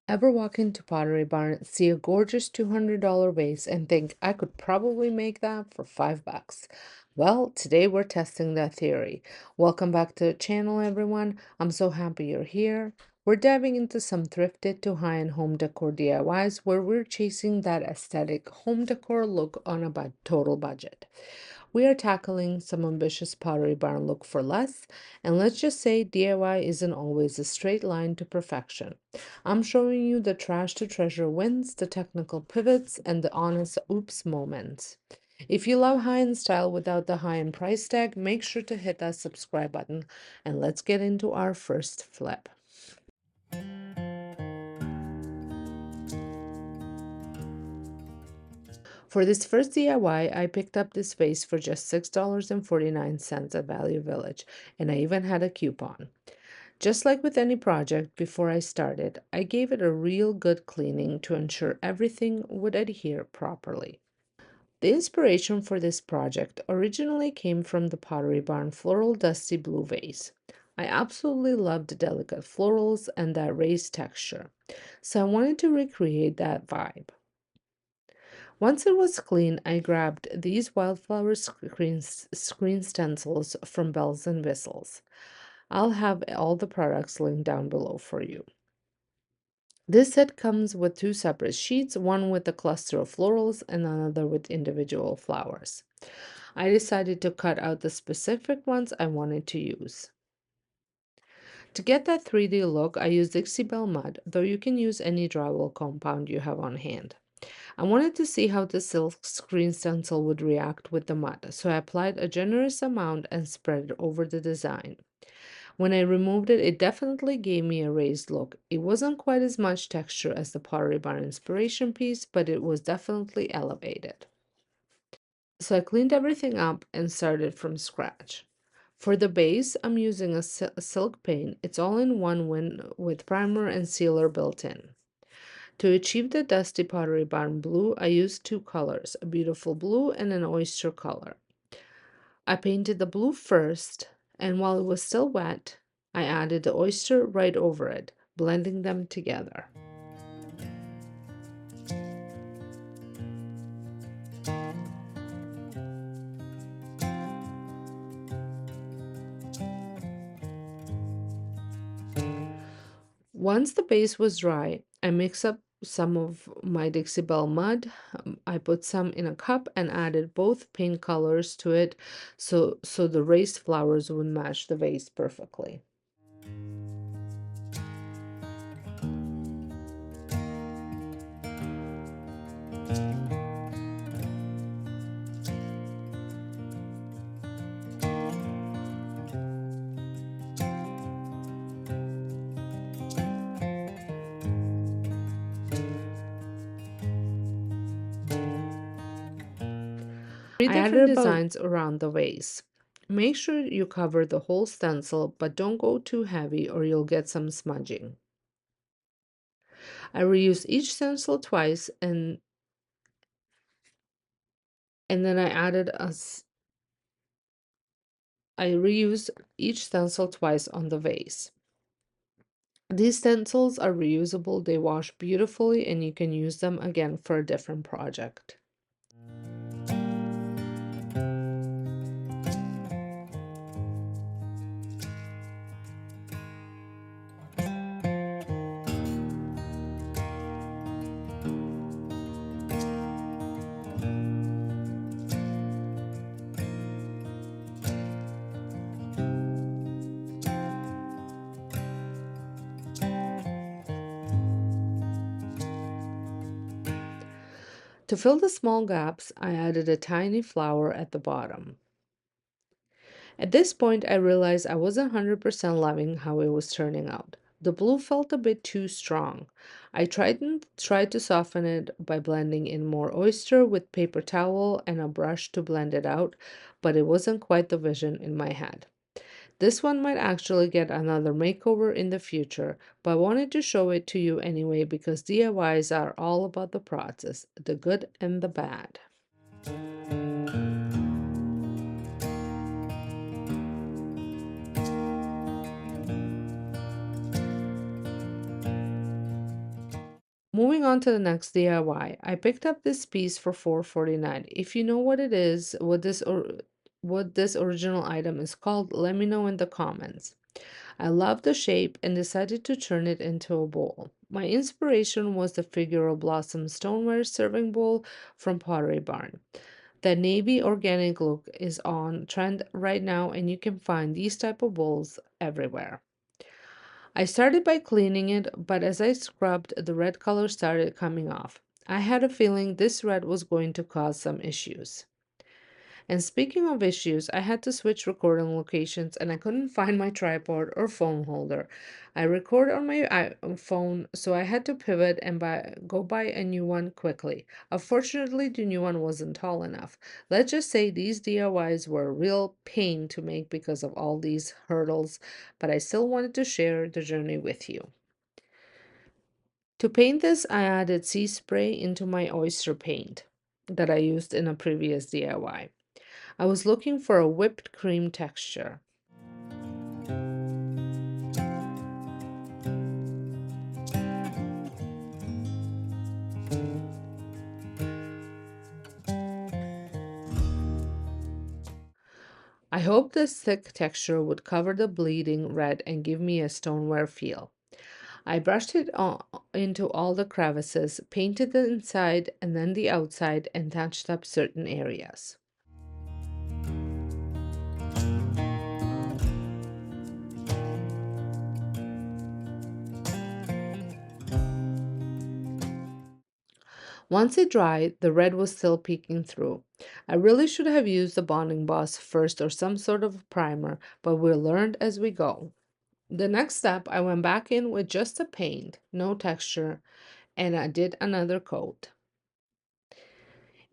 Ever walk into Pottery Barn, see a gorgeous $200 vase, and think, I could probably make that for $5? Well, today we're testing that theory. Welcome back to the channel, everyone. I'm so happy you're here. We're diving into some thrifted to high-end home decor DIYs where we're chasing that aesthetic home decor look on a total budget. We are tackling some ambitious Pottery Barn look for less, and let's just say DIY isn't always a straight line to perfection. I'm showing you the trash to treasure wins, the technical pivots, and the honest oops moments. If you love high-end style without the high-end price tag, make sure to hit that subscribe button and let's get into our first flip. For this first DIY, I picked up this vase for just $6.49 at Value Village, and I even had a coupon. Just like with any project before I started, I gave it a real good cleaning to ensure everything would adhere properly. The inspiration for this project originally came from the Pottery Barn Floral Dusty Blue Vase. I absolutely loved the delicate florals and that raised texture, so I wanted to recreate that vibe. Once it was clean, I grabbed these Wildflower screen stencils from Bells and Whistles. I'll have all the products linked down below for you. This set comes with two separate sheets, one with a cluster of florals and another with individual flowers. I decided to cut out the specific ones I wanted to use. To get that 3D look, I used Dixie Belle mud, though you can use any drywall compound you have on hand. I wanted to see how the silk screen stencil would react with the mud, so I applied a generous amount and spread it over the design. When I removed it, it definitely gave me a raised look. It wasn't quite as much texture as the Pottery Barn inspiration piece, but it was definitely elevated. So I cleaned everything up and started from scratch. For the base, I'm using a silk paint. It's all in one with primer and sealer built in. To achieve the dusty Pottery Barn blue, I used two colors, a beautiful blue and an oyster color. I painted the blue first, and while it was still wet, I added the oyster right over it, blending them together. Once the base was dry, I mixed up some of my Dixie Belle mud. I put some in a cup and added both paint colors to it so the raised flowers would match the vase perfectly. Three different designs around the vase. Make sure you cover the whole stencil, but don't go too heavy or you'll get some smudging. I reused each stencil twice and then I reused each stencil twice on the vase. These stencils are reusable, they wash beautifully, and you can use them again for a different project. To fill the small gaps, I added a tiny flower at the bottom. At this point, I realized I wasn't 100% loving how it was turning out. The blue felt a bit too strong. I tried to soften it by blending in more oyster with paper towel and a brush to blend it out, but it wasn't quite the vision in my head. This one might actually get another makeover in the future, but I wanted to show it to you anyway because DIYs are all about the process, the good and the bad. Moving on to the next DIY, I picked up this piece for $4.49. If you know what it is, what this original item is called, let me know in the comments. I loved the shape and decided to turn it into a bowl. My inspiration was the figural blossom stoneware serving bowl from Pottery Barn. The navy organic look is on trend right now, and you can find these type of bowls everywhere. I started by cleaning it, but as I scrubbed, the red color started coming off. I had a feeling this red was going to cause some issues. And speaking of issues, I had to switch recording locations and I couldn't find my tripod or phone holder. I record on my phone, so I had to pivot and go buy a new one quickly. Unfortunately, the new one wasn't tall enough. Let's just say these DIYs were a real pain to make because of all these hurdles, but I still wanted to share the journey with you. To paint this, I added sea spray into my oyster paint that I used in a previous DIY. I was looking for a whipped cream texture. I hoped this thick texture would cover the bleeding red and give me a stoneware feel. I brushed it into all the crevices, painted the inside and then the outside, and touched up certain areas. Once it dried, the red was still peeking through. I really should have used the bonding boss first or some sort of primer, but we learned as we go. The next step, I went back in with just a paint, no texture, and I did another coat.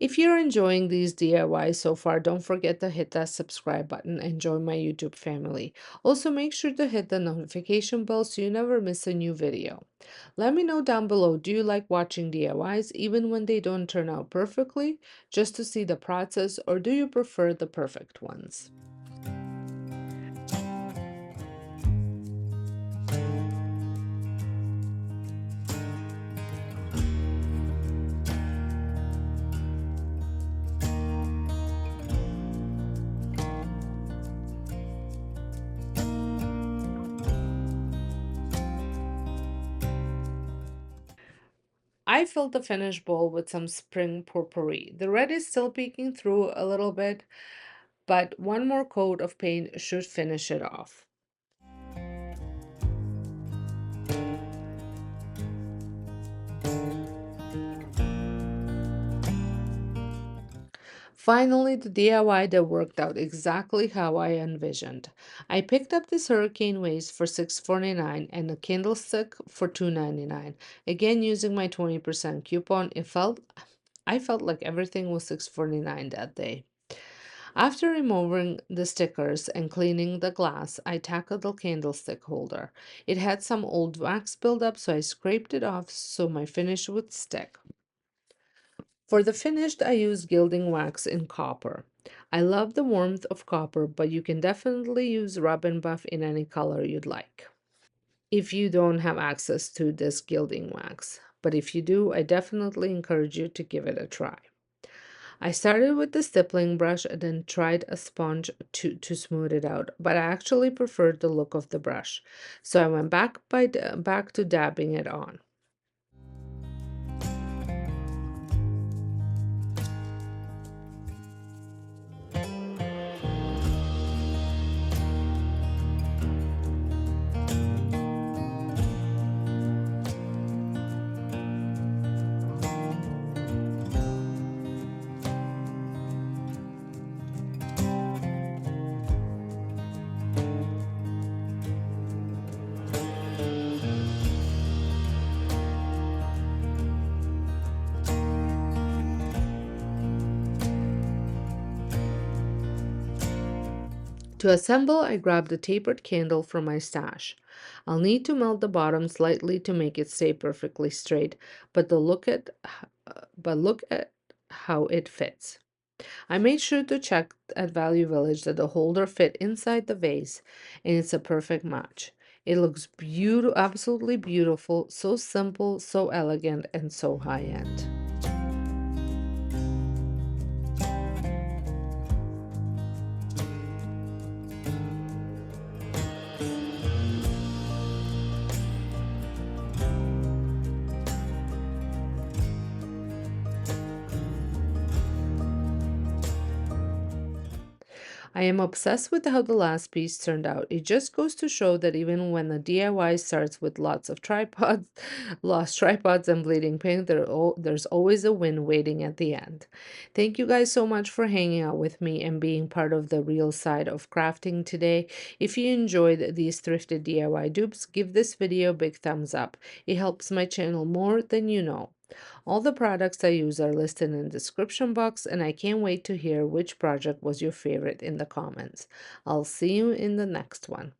If you're enjoying these DIYs so far, don't forget to hit that subscribe button and join my YouTube family. Also, make sure to hit the notification bell so you never miss a new video. Let me know down below, do you like watching DIYs even when they don't turn out perfectly, just to see the process, or do you prefer the perfect ones? I filled the finished bowl with some spring potpourri. The red is still peeking through a little bit, but one more coat of paint should finish it off. Finally, the DIY that worked out exactly how I envisioned. I picked up this hurricane vase for $6.49 and a candlestick for $2.99. Again, using my 20% coupon, I felt like everything was $6.49 that day. After removing the stickers and cleaning the glass, I tackled the candlestick holder. It had some old wax buildup, so I scraped it off so my finish would stick. For the finished, I used gilding wax in copper. I love the warmth of copper, but you can definitely use rub and buff in any color you'd like if you don't have access to this gilding wax. But if you do, I definitely encourage you to give it a try. I started with the stippling brush and then tried a sponge to smooth it out, but I actually preferred the look of the brush. So I went back to dabbing it on. To assemble, I grabbed a tapered candle from my stash. I'll need to melt the bottom slightly to make it stay perfectly straight, but look at how it fits. I made sure to check at Value Village that the holder fit inside the vase, and it's a perfect match. It looks beautiful, absolutely beautiful, so simple, so elegant, and so high-end. I am obsessed with how the last piece turned out. It just goes to show that even when the DIY starts with lots of tripods, lost tripods and bleeding pink, there's always a win waiting at the end. Thank you guys so much for hanging out with me and being part of the real side of crafting today. If you enjoyed these thrifted DIY dupes, give this video a big thumbs up. It helps my channel more than you know. All the products I use are listed in the description box, and I can't wait to hear which project was your favorite in the comments. I'll see you in the next one.